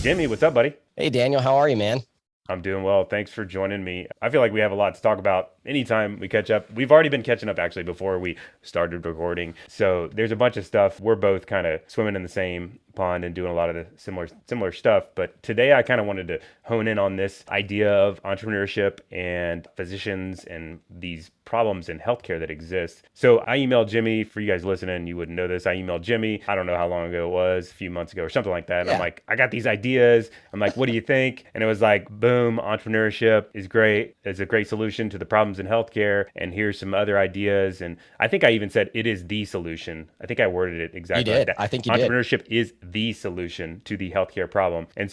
Jimmy, what's up, buddy? Hey Daniel, how are you, man? I'm doing well. Thanks for joining me. I feel like we have a lot to talk about anytime we catch up. We've already been catching up actually before we started recording. So there's a bunch of stuff. We're both kind of swimming in the same pond and doing a lot of the similar stuff. But today I kind of wanted to hone in on this idea of entrepreneurship and physicians and these problems in healthcare that exist. So I emailed Jimmy. For you guys listening, you wouldn't know this. I emailed Jimmy. I don't know how long ago it was, a few months ago or something like that. And I'm Yeah, like, I got these ideas. I'm like, what do you think? And it was like, boom, entrepreneurship is great. It's a great solution to the problems in healthcare. And here's some other ideas. And I think I even said it is the solution. I think I worded it you exactly like did. that. I think you did. Entrepreneurship is the solution to the healthcare problem. And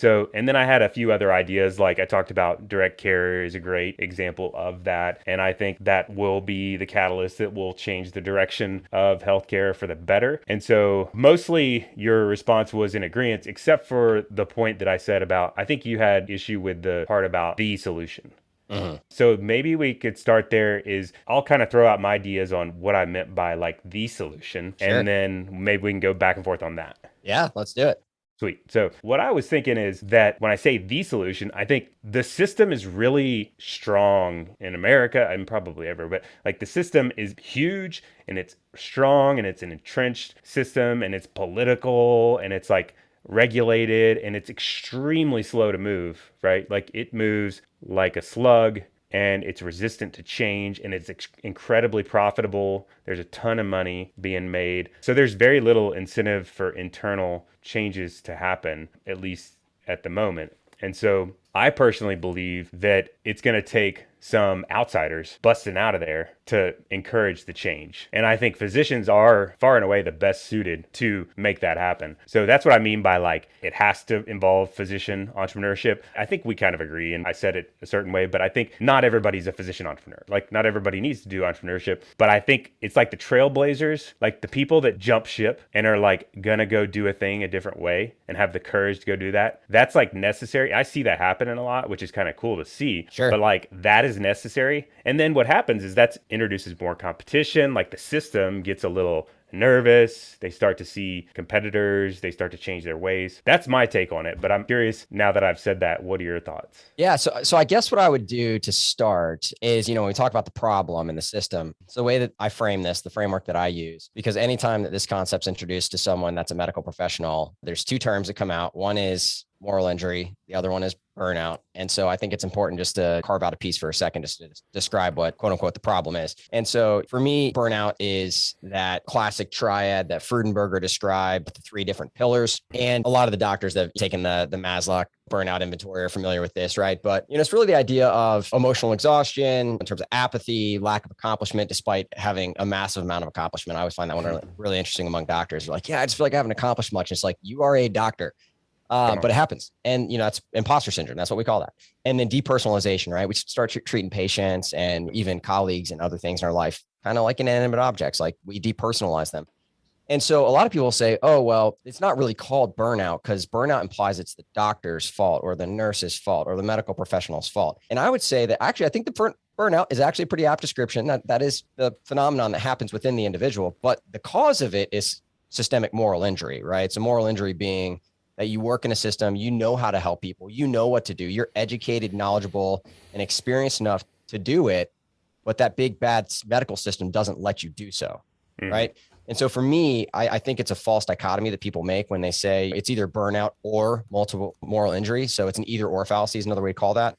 then I had a few other ideas. Like I talked about direct care is a great example of that. And I think that will be the catalyst that will change the direction of healthcare for the better. And so mostly your response was in agreement, except for the point that I said about, I think you had issue with the part about the solution. hmm So maybe we could start there is I'll kind of throw out my ideas on what I meant by like the solution, and Sure. then maybe we can go back and forth on that. Yeah, let's do it. Sweet. So what I was thinking is that when I say the solution, I think the system is really strong in America and probably everywhere, but like the system is huge and it's strong and it's an entrenched system and it's political and it's like regulated and it's extremely slow to move, right? Like it moves like a slug and it's resistant to change and it's incredibly profitable. There's a ton of money being made. So there's very little incentive for internal changes to happen, at least at the moment. And so I personally believe that it's going to take some outsiders busting out of there to encourage the change. And I think physicians are far and away the best suited to make that happen. So that's what I mean by like, it has to involve physician entrepreneurship. I think we kind of agree, and I said it a certain way, but I think not everybody's a physician entrepreneur. Like, not everybody needs to do entrepreneurship, but I think it's like the trailblazers, like the people that jump ship and are like gonna go do a thing a different way and have the courage to go do that. That's like necessary. I see that happening a lot, which is kind of cool to see, Sure. but like that is necessary. And then what happens is that introduces more competition. Like the system gets a little nervous. They start to see competitors. They start to change their ways. That's my take on it. But I'm curious now that I've said that, what are your thoughts? Yeah, so I guess what I would do to start is, when we talk about the problem in the system, so the way that I frame this, the framework that I use, because anytime that this concept's introduced to someone that's a medical professional, there's two terms that come out. One is moral injury. The other one is burnout. And so I think it's important just to carve out a piece for a second just to describe what quote unquote the problem is. And so for me, burnout is that classic triad that Freudenberger described, the three different pillars. And a lot of the doctors that have taken the Maslow burnout inventory are familiar with this, right? But it's really the idea of emotional exhaustion in terms of apathy, lack of accomplishment, despite having a massive amount of accomplishment. I always find that one really interesting among doctors. They're like, yeah, I just feel like I haven't accomplished much. It's like, you are a doctor. Come on. But it happens. And, that's imposter syndrome. That's what we call that. And then depersonalization, right? We start treating patients and even colleagues and other things in our life, kind of like inanimate objects, like we depersonalize them. And so a lot of people say, oh, well, it's not really called burnout because burnout implies it's the doctor's fault or the nurse's fault or the medical professional's fault. And I would say that actually, I think the burnout is actually a pretty apt description. That is the phenomenon that happens within the individual. But the cause of it is systemic moral injury, right? So moral injury being that you work in a system, you know how to help people, you know what to do, you're educated, knowledgeable, and experienced enough to do it, but that big bad medical system doesn't let you do so, right? And so for me, I think it's a false dichotomy that people make when they say it's either burnout or multiple moral injury. So it's an either or fallacy is another way to call that.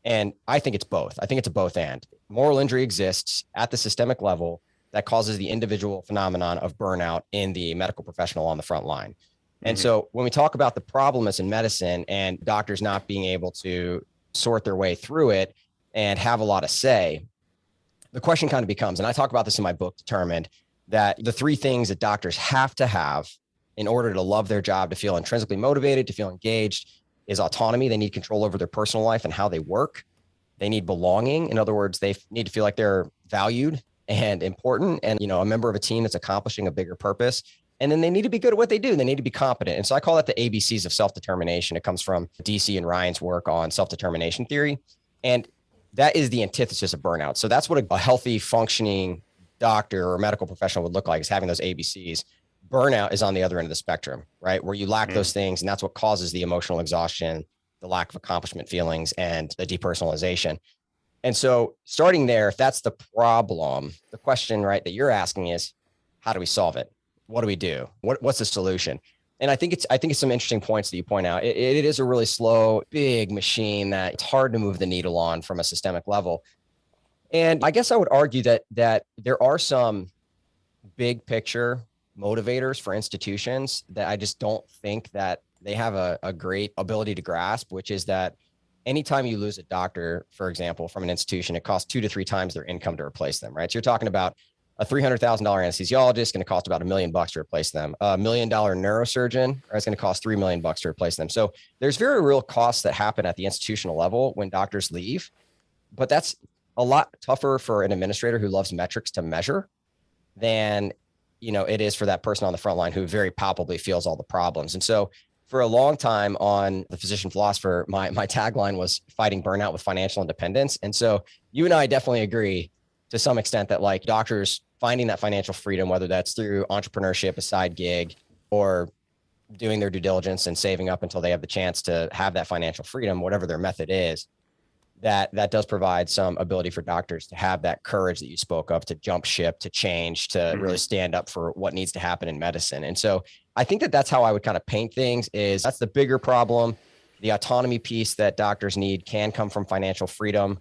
And I think it's both. I think it's a both and. Moral injury exists at the systemic level that causes the individual phenomenon of burnout in the medical professional on the front line. And so when we talk about the problem as in medicine and doctors not being able to sort their way through it and have a lot of say, the question kind of becomes, and I talk about this in my book, Determined, that the three things that doctors have to have in order to love their job, to feel intrinsically motivated, to feel engaged, is autonomy. They need control over their personal life and how they work. They need belonging. In other words, they need to feel like they're valued and important and, a member of a team that's accomplishing a bigger purpose. And then they need to be good at what they do. They need to be competent. And so I call that the ABCs of self-determination. It comes from DC and Ryan's work on self-determination theory. And that is the antithesis of burnout. So that's what a healthy, functioning doctor or medical professional would look like, is having those ABCs. Burnout is on the other end of the spectrum, right? Where you lack Mm. those things. And that's what causes the emotional exhaustion, the lack of accomplishment feelings, and the depersonalization. And so starting there, if that's the problem, the question, right, that you're asking is, how do we solve it? What do we do? What's the solution? And I think it's some interesting points that you point out. It is a really slow, big machine that it's hard to move the needle on from a systemic level. And I guess I would argue that there are some big picture motivators for institutions that I just don't think that they have a great ability to grasp, which is that anytime you lose a doctor, for example, from an institution, it costs 2 to 3 times their income to replace them, right? So you're talking about a $300,000 anesthesiologist going to cost about $1 million to replace them. $1 million neurosurgeon is going to cost $3 million to replace them. So there's very real costs that happen at the institutional level when doctors leave, but that's a lot tougher for an administrator who loves metrics to measure than it is for that person on the front line who very palpably feels all the problems. And so for a long time on The Physician Philosopher, my tagline was fighting burnout with financial independence. And so you and I definitely agree to some extent that like doctors finding that financial freedom, whether that's through entrepreneurship, a side gig, or doing their due diligence and saving up until they have the chance to have that financial freedom, whatever their method is, that does provide some ability for doctors to have that courage that you spoke of, to jump ship, to change, to really stand up for what needs to happen in medicine. And so I think that's how I would kind of paint things. Is that's the bigger problem. The autonomy piece that doctors need can come from financial freedom.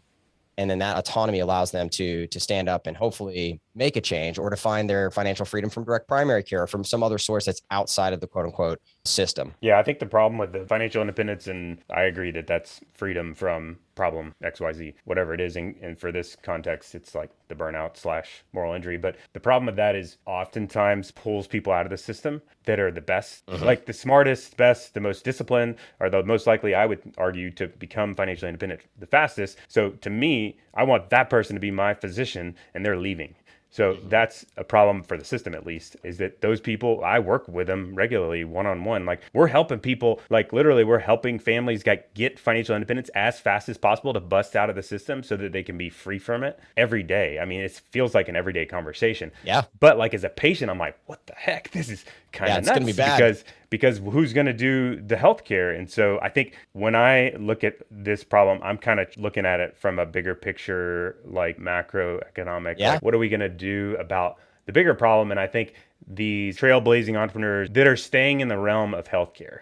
And then that autonomy allows them to stand up and hopefully make a change, or to find their financial freedom from direct primary care, or from some other source that's outside of the quote unquote system. Yeah, I think the problem with the financial independence, and I agree that that's freedom from problem XYZ, whatever it is. And for this context, it's like the burnout slash moral injury. But the problem with that is oftentimes pulls people out of the system that are the best, like the smartest, best, the most disciplined, are the most likely, I would argue, to become financially independent the fastest. So to me, I want that person to be my physician, and they're leaving. So that's a problem for the system, at least, is that those people, I work with them regularly one-on-one. Like, we're helping people, like literally we're helping families get financial independence as fast as possible to bust out of the system so that they can be free from it every day. I mean, it feels like an everyday conversation. Yeah. But like as a patient, I'm like, what the heck? This is kind of nuts. Gonna be bad. Because who's going to do the healthcare? And so I think when I look at this problem, I'm kind of looking at it from a bigger picture, like macroeconomic. Yeah. Like, what are we going to do about the bigger problem? And I think these trailblazing entrepreneurs that are staying in the realm of healthcare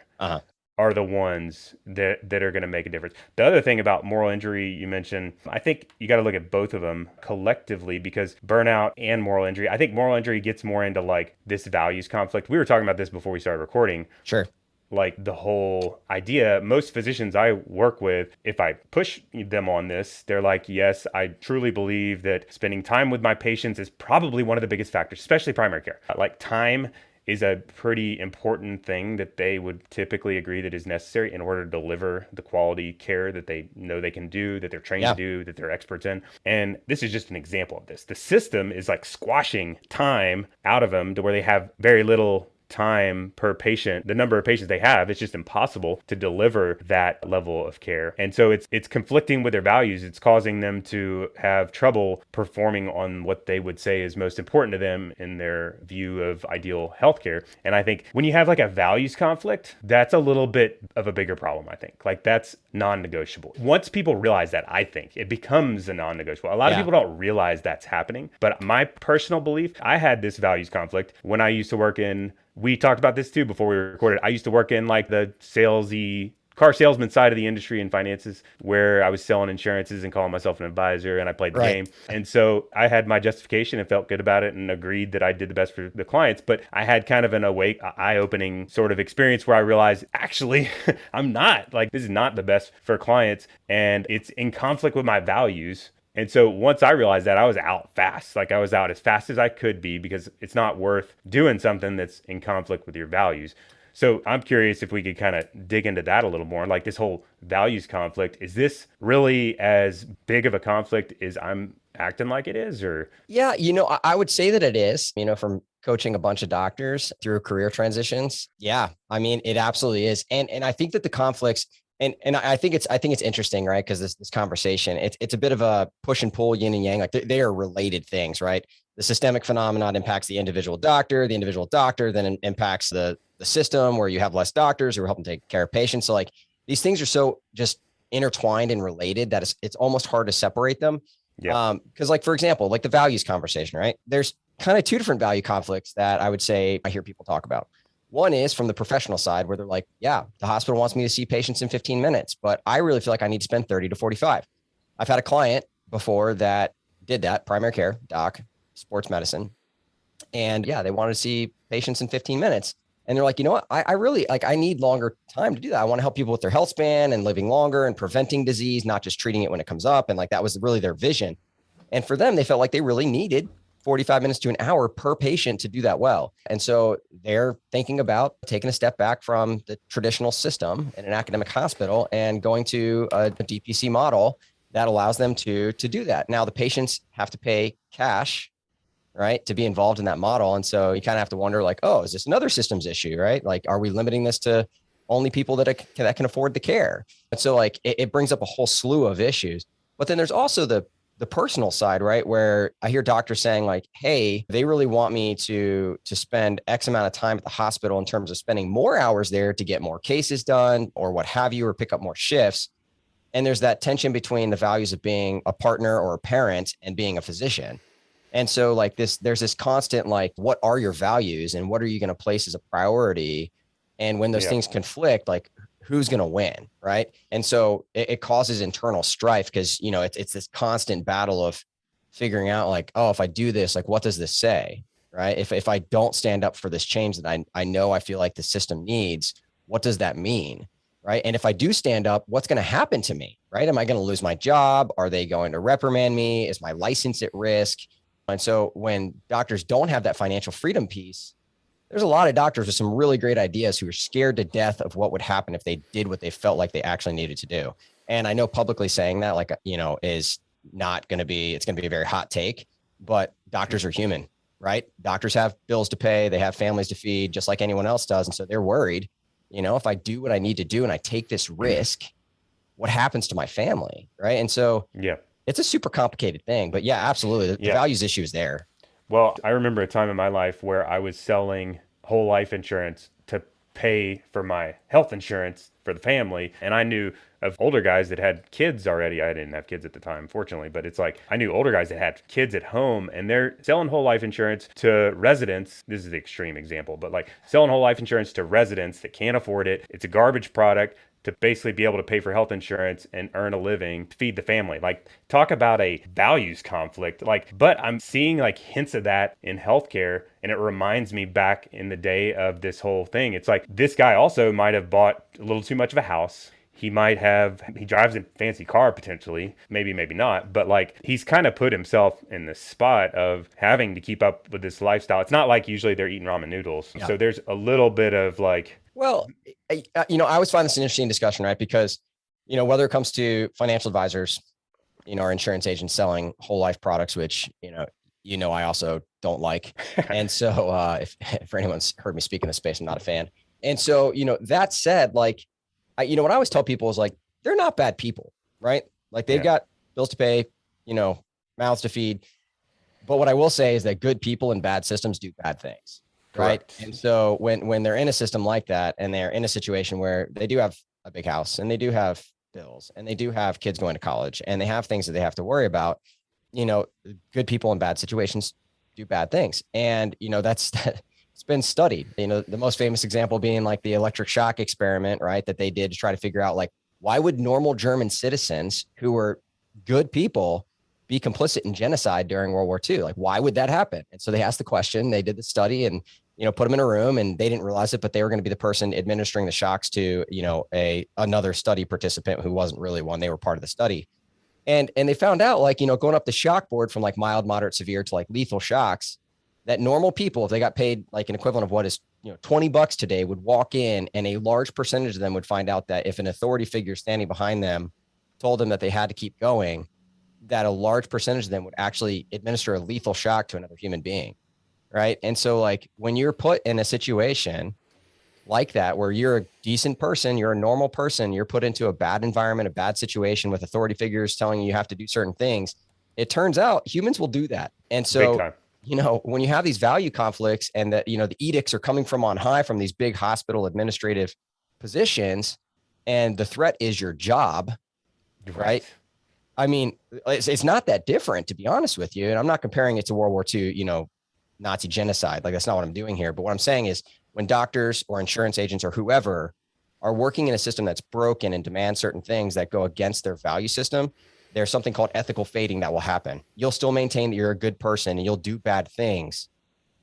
are the ones that are going to make a difference. The other thing about moral injury you mentioned, I think you got to look at both of them collectively, because burnout and moral injury, I think moral injury gets more into like this values conflict. We were talking about this before we started recording. Sure. Like the whole idea, most physicians I work with, if I push them on this, they're like, yes, I truly believe that spending time with my patients is probably one of the biggest factors, especially primary care. Like time is a pretty important thing that they would typically agree that is necessary in order to deliver the quality care that they know they can do, that they're trained to do, that they're experts in. And this is just an example of this. The system is like squashing time out of them to where they have very little time per patient. The number of patients they have, it's just impossible to deliver that level of care. And so it's conflicting with their values. It's causing them to have trouble performing on what they would say is most important to them in their view of ideal healthcare. And I think when you have like a values conflict, that's a little bit of a bigger problem, I think. Like that's non-negotiable. Once people realize that, I think it becomes a non-negotiable. A lot of people don't realize that's happening. But my personal belief, I had this values conflict when I used to work in, we talked about this too before we recorded. I used to work in like the salesy car salesman side of the industry in finances, where I was selling insurances and calling myself an advisor, and I played the game. And so I had my justification and felt good about it and agreed that I did the best for the clients. But I had kind of an eye-opening sort of experience where I realized, actually, I'm not. Like, this is not the best for clients, and it's in conflict with my values. And so once I realized that, I was out fast. Like I was out as fast as I could be, because it's not worth doing something that's in conflict with your values. So I'm curious if we could kind of dig into that a little more. Like this whole values conflict, is this really as big of a conflict as I'm acting like it is? Or yeah, I would say that it is, from coaching a bunch of doctors through career transitions. Yeah, I mean, it absolutely is. And I think that the conflicts, and I think it's interesting, right? Because this conversation, it's a bit of a push and pull, yin and yang. Like they are related things, right? the systemic phenomenon impacts the individual doctor then impacts the system where you have less doctors who are helping take care of patients. So like these things are so just intertwined and related that it's almost hard to separate them. Yeah. Because like, for example, like the values conversation, right? There's kind of two different value conflicts that I would say I hear people talk about. One is from the professional side where they're like, yeah, the hospital wants me to see patients in 15 minutes, but I really feel like I need to spend 30 to 45. I've had a client before that did that, primary care, doc, sports medicine. And yeah, they wanted to see patients in 15 minutes. And they're like, you know what? I really like, I need longer time to do that. I want to help people with their health span and living longer and preventing disease, not just treating it when it comes up. And like, that was really their vision. And for them, they felt like they really needed 45 minutes to an hour per patient to do that well. And so they're thinking about taking a step back from the traditional system in an academic hospital and going to a DPC model that allows them to do that. Now the patients have to pay cash, right, to be involved in that model. And so you kind of have to wonder like, oh, is this another systems issue, right? Like, are we limiting this to only people that can afford the care? And so like, it brings up a whole slew of issues. But then there's also the personal side, right? Where I hear doctors saying like, hey, they really want me to spend X amount of time at the hospital in terms of spending more hours there to get more cases done or what have you, or pick up more shifts. And there's that tension between the values of being a partner or a parent and being a physician. And so like there's this constant, like, what are your values and what are you going to place as a priority? And when those things conflict, like who's going to win, right? And so it causes internal strife because, you know, it's this constant battle of figuring out like, oh, if I do this, like, what does this say, right? If I don't stand up for this change that I know I feel like the system needs, what does that mean, right? And if I do stand up, what's going to happen to me, right? Am I going to lose my job? Are they going to reprimand me? Is my license at risk? And so when doctors don't have that financial freedom piece, there's a lot of doctors with some really great ideas who are scared to death of what would happen if they did what they felt like they actually needed to do. And I know publicly saying that, like, you know, is not going to be, it's going to be a very hot take, but doctors are human, right? Doctors have bills to pay. They have families to feed just like anyone else does. And so they're worried, you know, if I do what I need to do and I take this risk, what happens to my family, right? And so it's a super complicated thing, but yeah, absolutely. The values issue is there. Well, I remember a time in my life where I was selling whole life insurance to pay for my health insurance for the family. And I knew of older guys that had kids already. I didn't have kids at the time, fortunately, but it's like I knew older guys that had kids at home and they're selling whole life insurance to residents. This is the extreme example, but like selling whole life insurance to residents that can't afford it. It's a garbage product to basically be able to pay for health insurance and earn a living to feed the family. Like, talk about a values conflict. Like, but I'm seeing like hints of that in healthcare, and it reminds me back in the day of this whole thing. It's like this guy also might have bought a little too much of a house. He drives a fancy car potentially, maybe not, but like he's kind of put himself in the spot of having to keep up with this lifestyle. It's not like usually they're eating ramen noodles. Yeah. So there's a little bit of like, well, you know, I always find this an interesting discussion, right? Because, you know, whether it comes to financial advisors, you know, our insurance agents selling whole life products, which, you know, I also don't like. And so if anyone's heard me speak in this space, I'm not a fan. And so, you know, that said, like, you know, what I always tell people is like, they're not bad people, right? Like they've got bills to pay, you know, mouths to feed. But what I will say is that good people in bad systems do bad things. Right. Correct. And so when they're in a system like that and they're in a situation where they do have a big house and they do have bills and they do have kids going to college and they have things that they have to worry about, you know, good people in bad situations do bad things. And, you know, it's been studied, you know, the most famous example being like the electric shock experiment, right? That they did to try to figure out like, why would normal German citizens who were good people be complicit in genocide during World War II? Like, why would that happen? And so they asked the question, they did the study and, you know, put them in a room and they didn't realize it, but they were going to be the person administering the shocks to, you know, another study participant who wasn't really one. They were part of the study. And they found out like, you know, going up the shock board from like mild, moderate, severe to like lethal shocks, that normal people, if they got paid like an equivalent of what is, you know, $20 today, would walk in and a large percentage of them would find out that if an authority figure standing behind them told them that they had to keep going, that a large percentage of them would actually administer a lethal shock to another human being. Right. And so like when you're put in a situation like that, where you're a decent person, you're a normal person, you're put into a bad environment, a bad situation with authority figures telling you have to do certain things, it turns out humans will do that. And so when you have these value conflicts and that, the edicts are coming from on high from these big hospital administrative positions, and the threat is your job, Right. right? I mean, it's not that different, to be honest with you. And I'm not comparing it to World War II, Nazi genocide. Like, that's not what I'm doing here. But what I'm saying is, when doctors or insurance agents or whoever are working in a system that's broken and demand certain things that go against their value system, there's something called ethical fading that will happen. You'll still maintain that you're a good person and you'll do bad things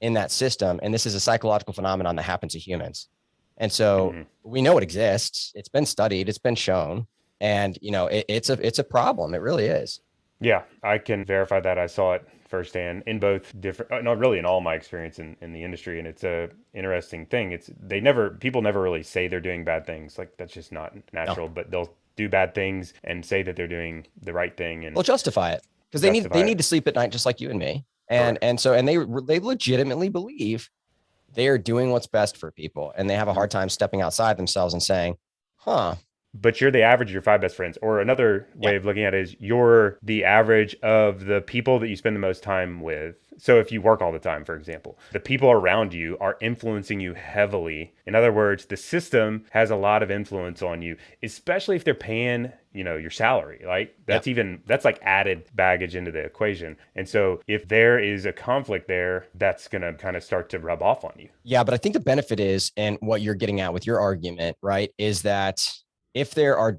in that system. And this is a psychological phenomenon that happens to humans. And so we know it exists. It's been studied. It's been shown. And, it's a problem. It really is. Yeah, I can verify that. I saw it firsthand in both different, not really in all my experience in the industry. And it's a interesting thing. People never really say they're doing bad things. Like, that's just not natural, No, but they'll do bad things and say that they're doing the right thing and they'll justify it because they justify need it. to sleep at night, just like you and me. And, Correct. and so, and they legitimately believe they are doing what's best for people. And they have a hard time stepping outside themselves and saying, huh, But you're the average of your five best friends. Or another yeah, way of looking at it is you're the average of the people that you spend the most time with. So if you work all the time, for example, the people around you are influencing you heavily. In other words, the system has a lot of influence on you, especially if they're paying, your salary. Like, yeah. that's like added baggage into the equation. And so if there is a conflict there, that's going to kind of start to rub off on you. Yeah, but I think the benefit is, and what you're getting at with your argument, right, is that if there are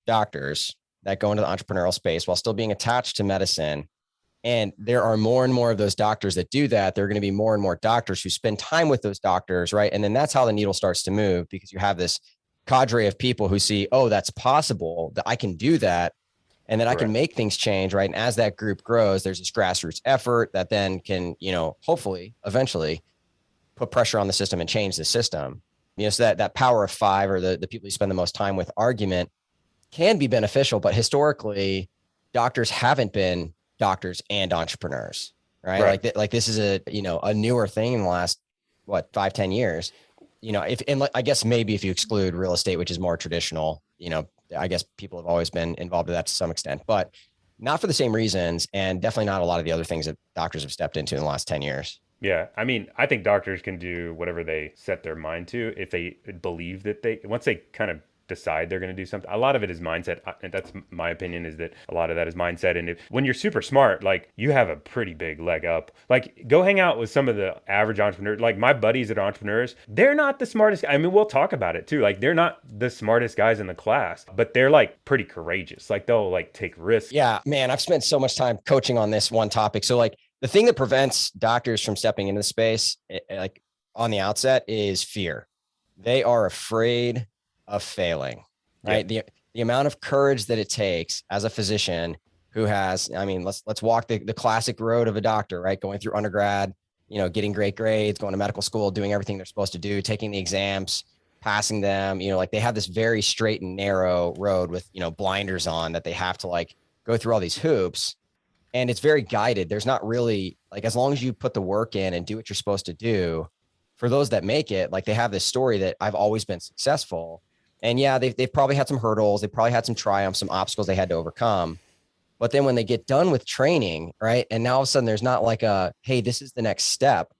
doctors that go into the entrepreneurial space while still being attached to medicine, and there are more and more of those doctors that do that, there are going to be more and more doctors who spend time with those doctors, right? And then that's how the needle starts to move, because you have this cadre of people who see, oh, that's possible, that I can do that, and then I can Correct. make things change, right? And as that group grows, there's this grassroots effort that then can, hopefully, eventually put pressure on the system and change the system. So that power of five, or the people you spend the most time with argument, can be beneficial, but historically, doctors haven't been doctors and entrepreneurs, right? Right. Like this is a newer thing in the last, 5-10 years. I guess maybe if you exclude real estate, which is more traditional, I guess people have always been involved with that to some extent, but not for the same reasons, and definitely not a lot of the other things that doctors have stepped into in the last 10 years. Yeah, I mean, I think doctors can do whatever they set their mind to if they believe that once they kind of decide they're going to do something. A lot of it is mindset, and that's my opinion, is that a lot of that is mindset. And when you're super smart, like, you have a pretty big leg up. Like, go hang out with some of the average entrepreneurs. Like, my buddies that are entrepreneurs, they're not the smartest. I mean, we'll talk about it too. Like, they're not the smartest guys in the class, but they're like pretty courageous. Like, they'll like take risks. Yeah, man, I've spent so much time coaching on this one topic. So, like, the thing that prevents doctors from stepping into the space, like, on the outset, is fear. They are afraid of failing, right? Yep. The amount of courage that it takes as a physician who has, I mean, let's walk the classic road of a doctor, right? Going through undergrad, getting great grades, going to medical school, doing everything they're supposed to do, taking the exams, passing them, like, they have this very straight and narrow road with, blinders on, that they have to, like, go through all these hoops. And it's very guided. There's not really, like, as long as you put the work in and do what you're supposed to do, for those that make it, like, they have this story that I've always been successful. And yeah, they've probably had some hurdles. They probably had some triumphs, some obstacles they had to overcome. But then when they get done with training, right, and now all of a sudden there's not like hey, this is the next step.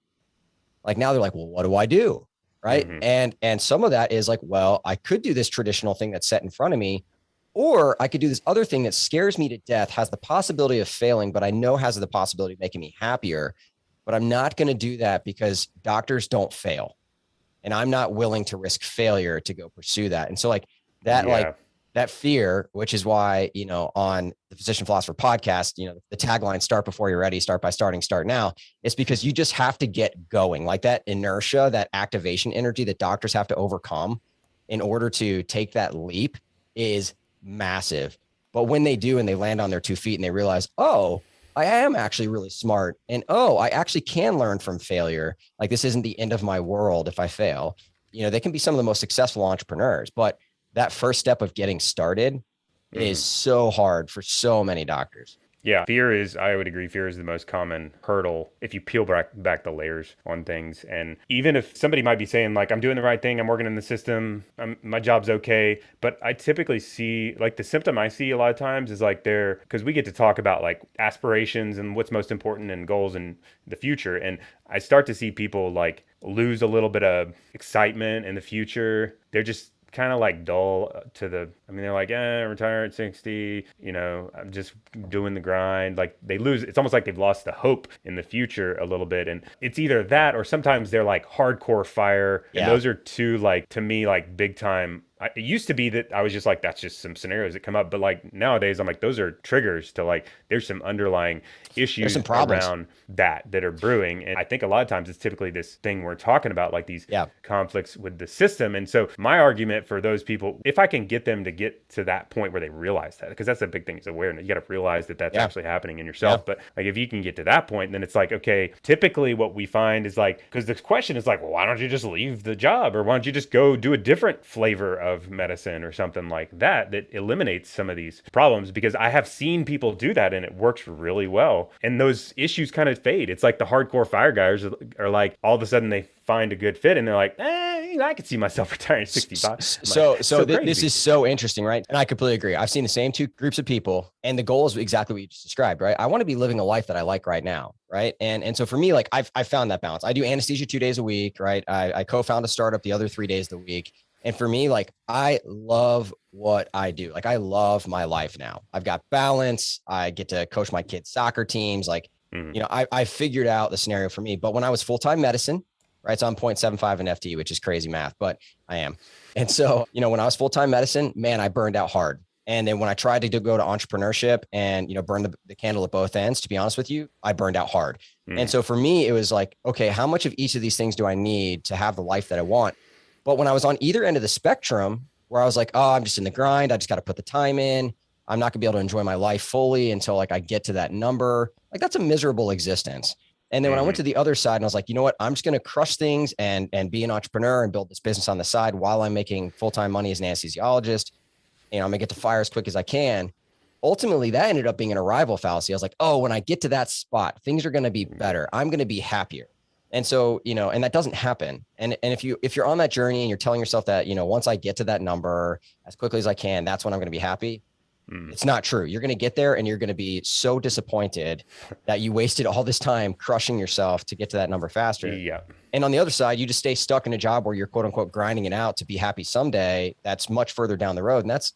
Like, now they're like, well, what do I do? Right. Mm-hmm. And some of that is like, well, I could do this traditional thing that's set in front of me, or I could do this other thing that scares me to death, has the possibility of failing, but I know has the possibility of making me happier. But I'm not going to do that because doctors don't fail. And I'm not willing to risk failure to go pursue that. And so, like, that, Yeah. that fear, which is why, on the Physician Philosopher podcast, the tagline, start before you're ready, start by starting, start now. It's because you just have to get going. Like, that inertia, that activation energy that doctors have to overcome in order to take that leap is massive. But when they do, and they land on their 2 feet and they realize, oh, I am actually really smart, and oh, I actually can learn from failure. Like, this isn't the end of my world if I fail. They can be some of the most successful entrepreneurs, but that first step of getting started is Mm-hmm. so hard for so many doctors. Yeah, fear is, I would agree, fear is the most common hurdle if you peel back the layers on things. And even if somebody might be saying, like, I'm doing the right thing, I'm working in the system, my job's okay. But I typically see, like, the symptom I see a lot of times is like because we get to talk about like aspirations and what's most important and goals in the future. And I start to see people like lose a little bit of excitement in the future. They're just kind of like dull to I mean, they're like, retire at 60, I'm just doing the grind. Like they lose, it's almost like they've lost the hope in the future a little bit. And it's either that or sometimes they're like hardcore fire. And Yeah. those are two, like, to me, like big time. It used to be that I was just like, that's just some scenarios that come up. But like nowadays, I'm like, those are triggers to like, there's some underlying There's issues some problems. around that are brewing. And I think a lot of times it's typically this thing we're talking about, like these Yeah. conflicts with the system. And so my argument for those people, if I can get them to get to that point where they realize that, because that's a big thing, is awareness. You got to realize that that's Yeah. actually happening in Yeah. yourself. But like if you can get to that point, then it's like, okay, typically what we find is like, because the question is like, well, why don't you just leave the job, or why don't you just go do a different flavor of medicine or something like that eliminates some of these problems? Because I have seen people do that and it works really well, and those issues kind of fade. It's like the hardcore fire guys are like, all of a sudden they find a good fit and they're like, I could see myself retiring at 65. This is so interesting, right? And I completely agree. I've seen the same two groups of people, and the goal is exactly what you just described, right? I want to be living a life that I like right now, right? And so for me, like I found that balance. I do anesthesia 2 days a week, right? I co-found a startup the other 3 days of the week. And for me, like I love what I do. Like I love my life now. I've got balance. I get to coach my kids' soccer teams. Like, I figured out the scenario for me. But when I was full-time medicine, right? So I'm 0.75 in FTE, which is crazy math, but I am. And so, when I was full-time medicine, man, I burned out hard. And then when I tried to go to entrepreneurship and, burn the candle at both ends, to be honest with you, I burned out hard. And so for me, it was like, okay, how much of each of these things do I need to have the life that I want? But when I was on either end of the spectrum, where I was like, oh, I'm just in the grind, I just got to put the time in, I'm not gonna be able to enjoy my life fully until like I get to that number. Like that's a miserable existence. And then when I went to the other side and I was like, you know what, I'm just going to crush things and be an entrepreneur and build this business on the side while I'm making full-time money as an anesthesiologist. I'm going to get to fire as quick as I can. Ultimately, that ended up being an arrival fallacy. I was like, oh, when I get to that spot, things are going to be better. I'm going to be happier. And so, and that doesn't happen. And if you're on that journey and you're telling yourself that, once I get to that number as quickly as I can, that's when I'm going to be happy. It's not true. You're going to get there and you're going to be so disappointed that you wasted all this time crushing yourself to get to that number faster. Yeah. And on the other side, you just stay stuck in a job where you're quote unquote grinding it out to be happy someday. That's much further down the road. And that's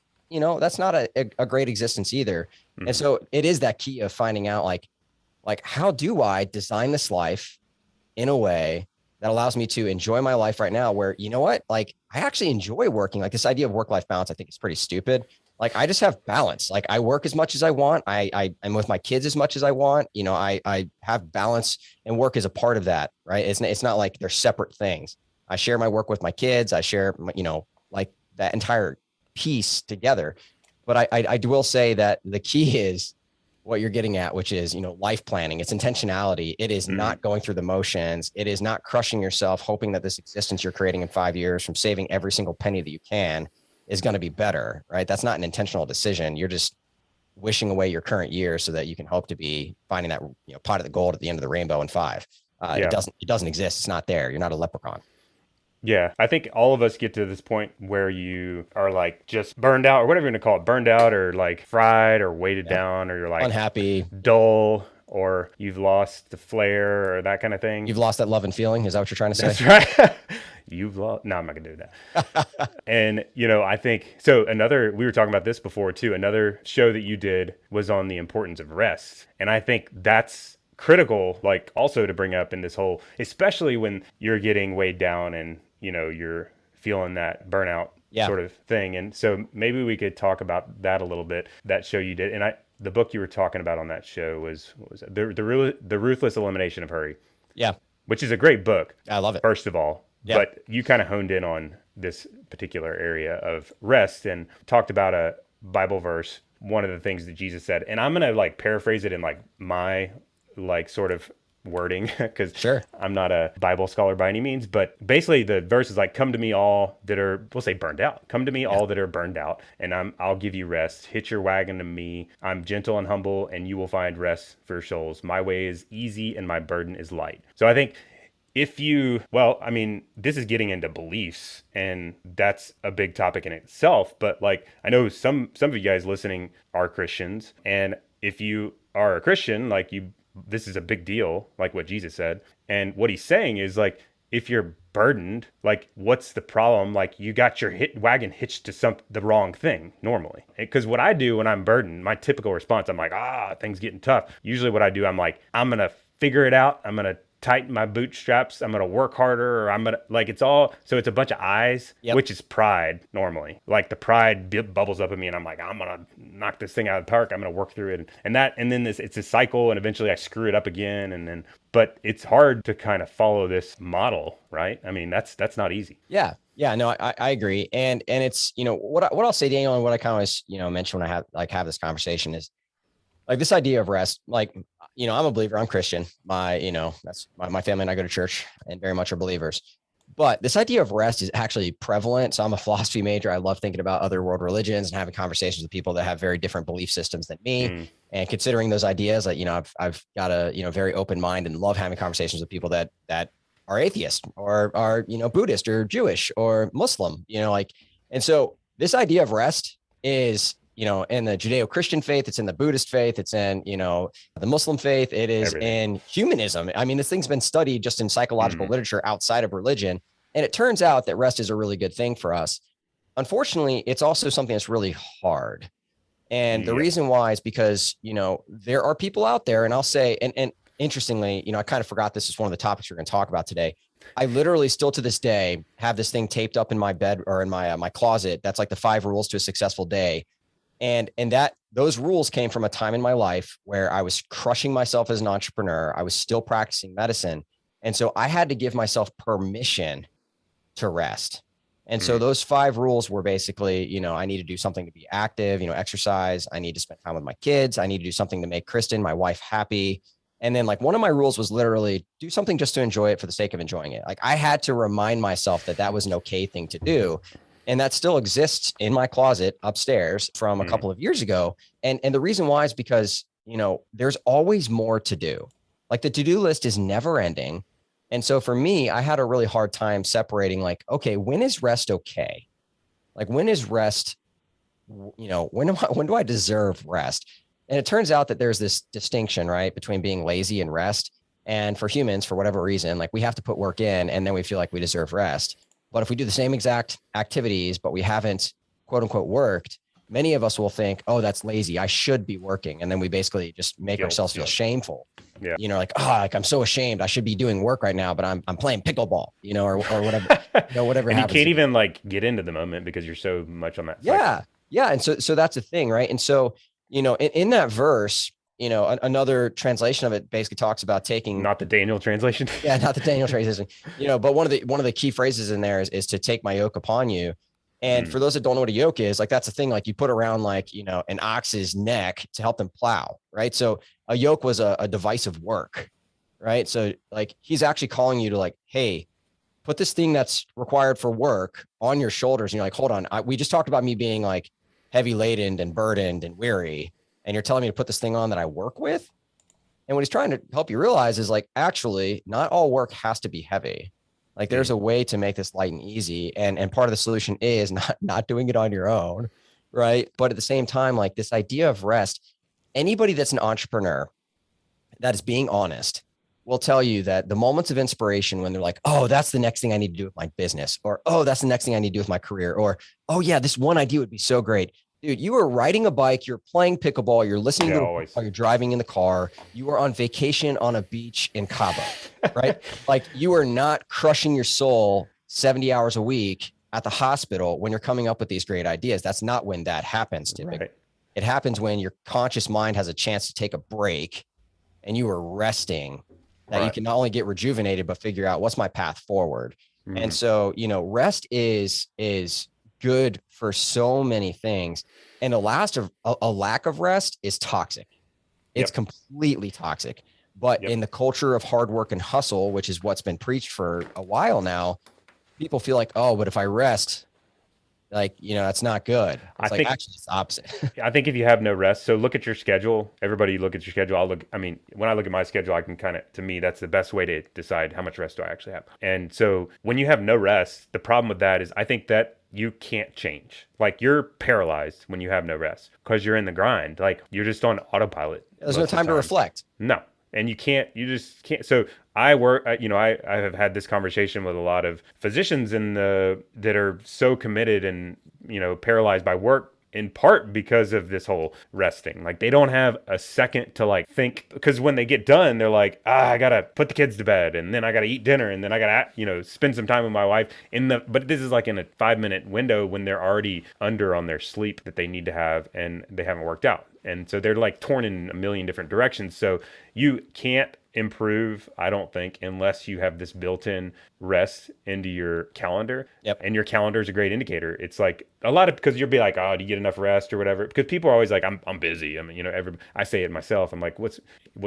not a great existence either. And so it is that key of finding out like, how do I design this life in a way that allows me to enjoy my life right now where, like I actually enjoy working. Like this idea of work-life balance, I think is pretty stupid. Like I just have balance. Like I work as much as I want. I'm with my kids as much as I want. I have balance, and work is a part of that, right? It's not like they're separate things. I share my work with my kids. I share, like that entire piece together. But I will say that the key is what you're getting at, which is, life planning. It's intentionality. It is not going through the motions. It is not crushing yourself, hoping that this existence you're creating in 5 years from saving every single penny that you can is going to be better, right? That's not an intentional decision. You're just wishing away your current year so that you can hope to be finding that pot of the gold at the end of the rainbow in 5. It doesn't exist. It's not there. You're not a leprechaun. Yeah, I think all of us get to this point where you are like just burned out, or whatever you're gonna call it, burned out or like fried or weighted down, or you're like unhappy, dull, or you've lost the flair or that kind of thing. You've lost that love and feeling. Is that what you're trying to say? That's right. You've lost. No, I'm not gonna do that. And I think so. We were talking about this before too. Another show that you did was on the importance of rest, and I think that's critical, like also to bring up in this whole, especially when you're getting weighed down and you're feeling that burnout sort of thing. And so maybe we could talk about that a little bit. That show you did, and the book you were talking about on that show was the Ruthless Elimination of Hurry. Yeah, which is a great book. I love it. First of all, but you kind of honed in on this particular area of rest and talked about a Bible verse. One of the things that Jesus said, and I'm gonna like paraphrase it in like my like sort of wording because Sure. I'm not a Bible scholar by any means, but basically the verse is like, come to me all that are, we'll say burned out. Come to me Yeah. all that are burned out, and I'll give you rest. Hitch your wagon to me. I'm gentle and humble, and you will find rest for your souls. My way is easy and my burden is light. So I think if you, well, I mean, this is getting into beliefs, and that's a big topic in itself, but like I know some of you guys listening are Christians, and if you are a Christian, like you, this is a big deal, like what Jesus said. And what he's saying is like, if you're burdened, like what's the problem? Like you got your wagon hitched to the wrong thing normally. Because what I do when I'm burdened, my typical response, I'm like, things getting tough. Usually what I do, I'm like, I'm gonna figure it out. I'm gonna tighten my bootstraps. I'm gonna work harder, or I'm gonna, like, it's all, so it's a bunch of eyes, Yep. which is pride normally. Like the pride bubbles up in me, and I'm like, I'm gonna knock this thing out of the park. I'm gonna work through it, and then this, it's a cycle, and eventually I screw it up again, and then, but it's hard to kind of follow this model, right? I mean, that's not easy. Yeah. Yeah, no, I agree. And it's, what I'll say, Daniel, and what I kind of mention when I have this conversation is like this idea of rest. Like, I'm a believer, I'm Christian. That's my family and I go to church and very much are believers. But this idea of rest is actually prevalent. So I'm a philosophy major. I love thinking about other world religions and having conversations with people that have very different belief systems than me. And considering those ideas, like, I've got a, very open mind and love having conversations with people that are atheist or are, Buddhist or Jewish or Muslim, and so this idea of rest is, in the Judeo-Christian faith, it's in the Buddhist faith, it's in, the Muslim faith, it is in humanism. I mean, this thing's been studied just in psychological literature outside of religion. And it turns out that rest is a really good thing for us. Unfortunately, it's also something that's really hard. And the reason why is because, there are people out there, and I'll say, and interestingly, I kind of forgot this is one of the topics we're going to talk about today. I literally still to this day have this thing taped up in my bed or in my closet. That's like the 5 rules to a successful day. And that those rules came from a time in my life where I was crushing myself as an entrepreneur. I was still practicing medicine. And so I had to give myself permission to rest. And so those 5 rules were basically, I need to do something to be active, exercise. I need to spend time with my kids. I need to do something to make Kristen, my wife, happy. And then like one of my rules was literally do something just to enjoy it for the sake of enjoying it. Like I had to remind myself that that was an okay thing to do. And that still exists in my closet upstairs from a couple of years ago. And the reason why is because, there's always more to do. Like the to-do list is never ending. And so for me, I had a really hard time separating like, okay, when is rest okay? Like when is rest, when do I deserve rest? And it turns out that there's this distinction, right, between being lazy and rest. And for humans, for whatever reason, like we have to put work in and then we feel like we deserve rest. But if we do the same exact activities, but we haven't, quote unquote, worked, many of us will think, oh, that's lazy. I should be working. And then we basically just make ourselves feel shameful. Yeah. Like, like I'm so ashamed. I should be doing work right now, but I'm playing pickleball, or whatever, whatever And happens. you can't even like get into the moment because you're so much on that. Yeah. Yeah. And so that's the thing. Right. And so, in that verse, another translation of it basically talks about taking, not the Daniel translation. Yeah, not the Daniel translation, but one of the key phrases in there is to take my yoke upon you. And for those that don't know what a yoke is, like that's a thing like you put around like, an ox's neck to help them plow. Right. So a yoke was a device of work. Right. So like he's actually calling you to like, hey, put this thing that's required for work on your shoulders. And you're like, hold on. We just talked about me being like heavy laden and burdened and weary. And you're telling me to put this thing on that I work with. And what he's trying to help you realize is like, actually, not all work has to be heavy. Like there's a way to make this light and easy. And part of the solution is not doing it on your own. Right. But at the same time, like this idea of rest, anybody that's an entrepreneur that is being honest will tell you that the moments of inspiration when they're like, oh, that's the next thing I need to do with my business, or, oh, that's the next thing I need to do with my career, or, oh yeah, this one idea would be so great. Dude, you are riding a bike, you're playing pickleball, you're listening to while you're driving in the car, you are on vacation on a beach in Cabo, right? Like you are not crushing your soul 70 hours a week at the hospital when you're coming up with these great ideas. That's not when that happens. Right. It happens when your conscious mind has a chance to take a break and you are resting, that you can not only get rejuvenated, but figure out what's my path forward. And so, rest is good for so many things. And a lack of rest is toxic. It's completely toxic. But Yep. in the culture of hard work and hustle, which is what's been preached for a while now, people feel like, oh, but if I rest, like, that's not good. I It's like, think actually, it's the opposite. I think if you have no rest, so look at your schedule. Everybody look at your schedule. I mean, when I look at my schedule, I can kind of, to me, that's the best way to decide how much rest do I actually have. And so when you have no rest, the problem with that is I think that you can't change. Like you're paralyzed when you have no rest because you're in the grind. Like you're just on autopilot. There's no time to reflect. No. And you just can't. So I work, I have had this conversation with a lot of physicians that are so committed and, paralyzed by work in part because of this whole resting. Like they don't have a second to like think, because when they get done, they're like, I gotta put the kids to bed, and then I gotta eat dinner, and then I gotta, spend some time with my wife but this is like in a 5-minute window when they're already under on their sleep that they need to have, and they haven't worked out. And so they're like torn in a million different directions. So you can't improve, I don't think, unless you have this built-in rest into your calendar. Yep. And your calendar is a great indicator. It's like a lot of, because you'll be like, oh, do you get enough rest or whatever? Because people are always like, I'm busy. I mean, I say it myself. I'm like, what's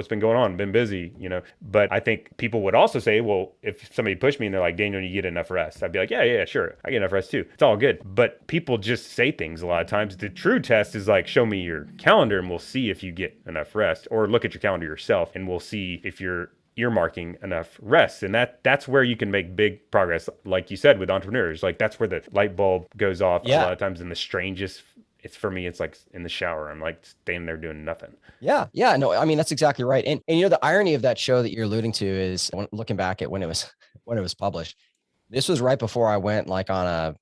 been going on? Been busy, But I think people would also say, well, if somebody pushed me and they're like, Daniel, you get enough rest, I'd be like, yeah, sure, I get enough rest too. It's all good. But people just say things a lot of times. The true test is like, show me your calendar and we'll see if you get enough rest, or look at your calendar yourself and we'll see if you're earmarking enough rest. And that's where you can make big progress. Like you said, with entrepreneurs, like that's where the light bulb goes off. Yeah. A lot of times in the strangest, for me, it's like in the shower, I'm like standing there doing nothing. Yeah. No, I mean, that's exactly right. And the irony of that show that you're alluding to is, looking back at when it was published, this was right before I went like on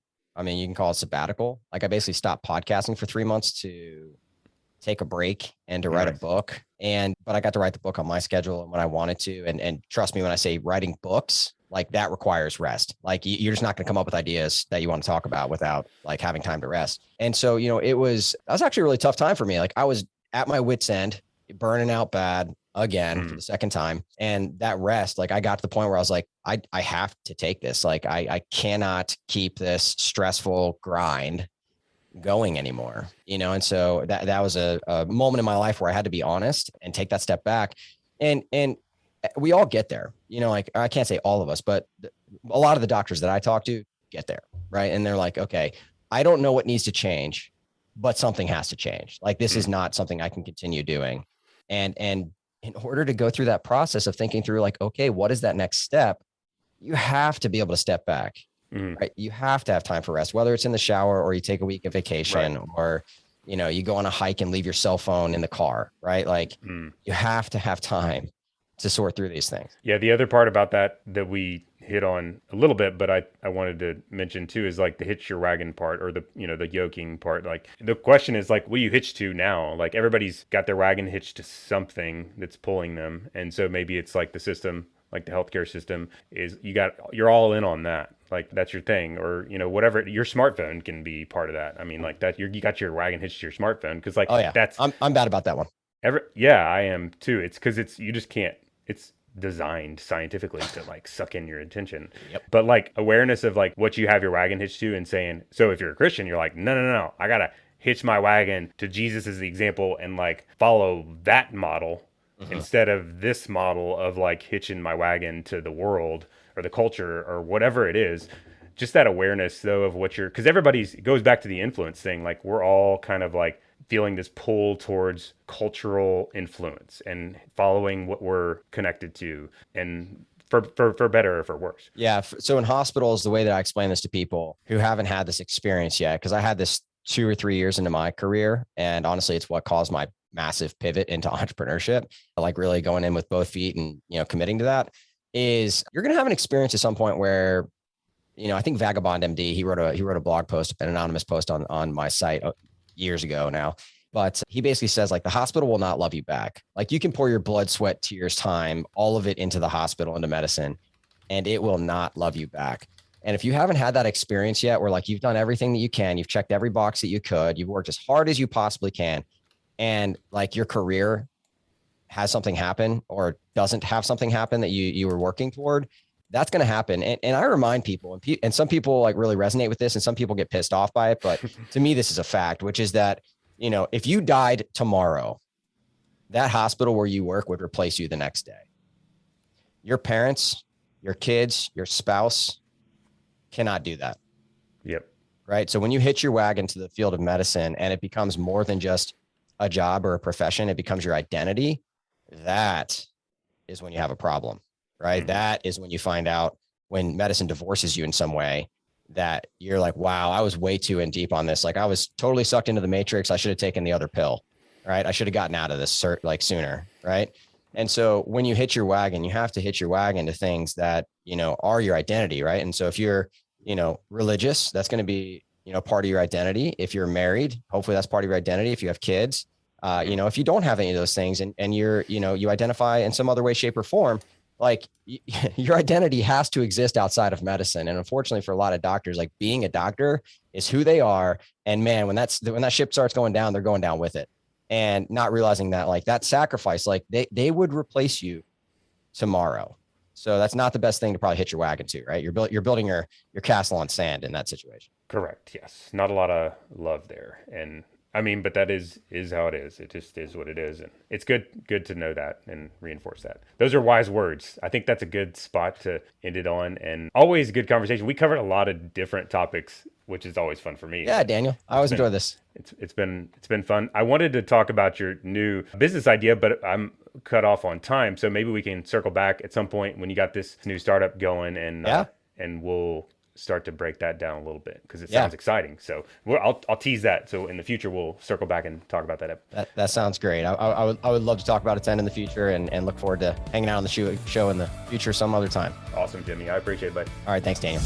you can call it sabbatical. Like I basically stopped podcasting for 3 months to take a break and to write a book. But I got to write the book on my schedule and when I wanted to. And trust me, when I say writing books, like that requires rest. Like you're just not going to come up with ideas that you want to talk about without like having time to rest. And so, that was actually a really tough time for me. Like I was at my wit's end, burning out bad again for the second time. And that rest, like I got to the point where I was like, I have to take this. Like I cannot keep this stressful grind going anymore, and so that was a moment in my life where I had to be honest and take that step back. And we all get there, like I can't say all of us, but a lot of the doctors that I talk to get there, right? And they're like, okay, I don't know what needs to change, but something has to change. Like this is not something I can continue doing. And in order to go through that process of thinking through like, okay, what is that next step? You have to be able to step back. Right. You have to have time for rest, whether it's in the shower or you take a week of vacation, right, or, you go on a hike and leave your cell phone in the car, right? Like you have to have time to sort through these things. Yeah. The other part about that we hit on a little bit, but I wanted to mention too, is like the hitch your wagon part, or the, the yoking part. Like the question is like, what do you hitch to now? Like everybody's got their wagon hitched to something that's pulling them. And so maybe it's like the system, like the healthcare system is, you're all in on that. Like that's your thing, or, whatever. Your smartphone can be part of that. I mean, like that, you got your wagon hitched to your smartphone. Cause like, oh yeah, I'm bad about that one. Yeah, I am too. It's cause you just can't, it's designed scientifically to like suck in your attention. Yep. But like awareness of like what you have your wagon hitched to, and saying, so if you're a Christian, you're like, no, I gotta hitch my wagon to Jesus as the example and like follow that model. Instead of this model of like hitching my wagon to the world or the culture or whatever it is. Just that awareness though of what because it goes back to the influence thing. Like we're all kind of like feeling this pull towards cultural influence and following what we're connected to, and for better or for worse. Yeah. So in hospitals, the way that I explain this to people who haven't had this experience yet, because I had this 2 or 3 years into my career, and honestly, it's what caused my massive pivot into entrepreneurship, like really going in with both feet and, committing to that, is you're going to have an experience at some point where, I think Vagabond MD, he wrote a blog post, an anonymous post on my site years ago now, but he basically says like the hospital will not love you back. Like you can pour your blood, sweat, tears, time, all of it into the hospital, into medicine, and it will not love you back. And if you haven't had that experience yet, where like you've done everything that you can, you've checked every box that you could, you've worked as hard as you possibly can, and like your career has something happen or doesn't have something happen that you were working toward, that's going to happen. And I remind people, and some people like really resonate with this and some people get pissed off by it. But to me, this is a fact, which is that, if you died tomorrow, that hospital where you work would replace you the next day. Your parents, your kids, your spouse cannot do that. Yep. Right. So when you hitch your wagon to the field of medicine and it becomes more than just a job or a profession, it becomes your identity. That is when you have a problem, right? That is when you find out, when medicine divorces you in some way, that you're like, wow, I was way too in deep on this. Like I was totally sucked into the matrix. I should have taken the other pill, right? I should have gotten out of this like sooner. Right. And so when you hit your wagon, you have to hit your wagon to things that, are your identity. Right. And so if you're, religious, that's going to be, part of your identity. If you're married, hopefully that's part of your identity. If you have kids, if you don't have any of those things and you're, you identify in some other way, shape or form, like your identity has to exist outside of medicine. And unfortunately for a lot of doctors, like being a doctor is who they are. And man, when that ship starts going down, they're going down with it, and not realizing that like that sacrifice, like they would replace you tomorrow. So that's not the best thing to probably hit your wagon to, right? You're building your castle on sand in that situation. Correct. Yes. Not a lot of love there. And I mean, but that is how it is. It just is what it is. And it's good to know that and reinforce that. Those are wise words. I think that's a good spot to end it on, and always a good conversation. We covered a lot of different topics, which is always fun for me. Yeah, Daniel, I always enjoy this. It's been fun. I wanted to talk about your new business idea, but I'm cut off on time. So maybe we can circle back at some point when you got this new startup going, and and we'll start to break that down a little bit, because it sounds exciting. So I'll tease that. So in the future, we'll circle back and talk about that. That sounds great. I would love to talk about Attend in the future, and look forward to hanging out on the show in the future some other time. Awesome, Jimmy. I appreciate it, bud. All right. Thanks, Daniel.